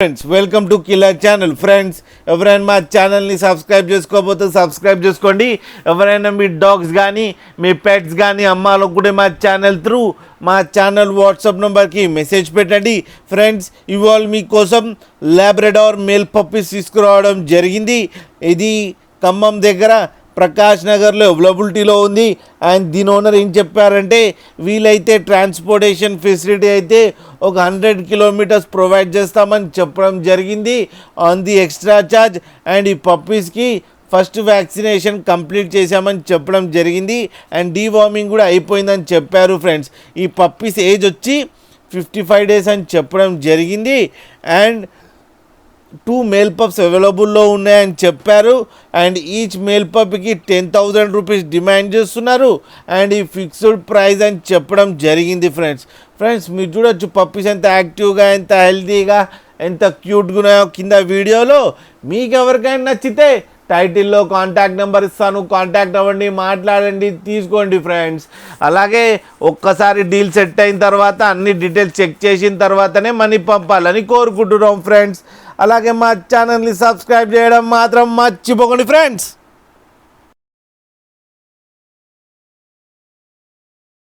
Friends welcome to killer channel. Friends ఎవరైనా మా ఛానల్ని సబ్స్క్రైబ్ చేసుకోకపోతే సబ్స్క్రైబ్ చేసుకోండి. ఎవరైనా మీ డాగ్స్ కానీ మీ పెట్స్ కానీ అమ్మాలనుకుంటే మా ఛానల్ త్రూ మా ఛానల్ వాట్సాప్ నెంబర్కి మెసేజ్ పెట్టండి. ఫ్రెండ్స్ ఇవాళ మీకోసం లాబ్రడార్ మేల్ పప్పీస్ తీసుకురావడం జరిగింది. ఇది ఖమ్మం దగ్గర ప్రకాష్ నగర్లో అవైలబిలిటీలో ఉంది. అండ్ దీని ఓనర్ ఏం చెప్పారంటే వీలైతే ట్రాన్స్పోర్టేషన్ ఫెసిలిటీ అయితే ఒక 100 కిలోమీటర్స్ ప్రొవైడ్ చేస్తామని చెప్పడం జరిగింది on the extra charge. And ఈ పప్పీస్కి ఫస్ట్ వ్యాక్సినేషన్ కంప్లీట్ చేశామని చెప్పడం జరిగింది. అండ్ డీవార్మింగ్ కూడా అయిపోయిందని చెప్పారు. ఫ్రెండ్స్ ఈ పప్పీస్ ఏజ్ వచ్చి 55 డేస్ అని చెప్పడం జరిగింది. అండ్ 2 మేల్ పప్స్ అవైలబుల్లో ఉన్నాయని చెప్పారు. అండ్ ఈచ్ మేల్ పప్కి 10,000 రూపీస్ డిమాండ్ చేస్తున్నారు. అండ్ ఈ ఫిక్స్డ్ ప్రైస్ అని చెప్పడం జరిగింది. ఫ్రెండ్స్ మీరు చూడొచ్చు పప్పీస్ ఎంత యాక్టివ్గా, ఎంత హెల్తీగా, ఎంత క్యూట్గా ఉన్నాయో కింద వీడియోలో. మీకు ఎవరికైనా నచ్చితే టైటిల్లో కాంటాక్ట్ నెంబర్ ఇస్తాను, కాంటాక్ట్ అవ్వండి, మాట్లాడండి, తీసుకోండి. ఫ్రెండ్స్ అలాగే ఒక్కసారి డీల్ సెట్ అయిన తర్వాత అన్ని డీటెయిల్స్ చెక్ చేసిన తర్వాతనే మనీ పంపాలని కోరుకుంటున్నాం. ఫ్రెండ్స్ అలాగే మా ఛానల్ని సబ్స్క్రైబ్ చేయడం మాత్రం మర్చిపోకండి. ఫ్రెండ్స్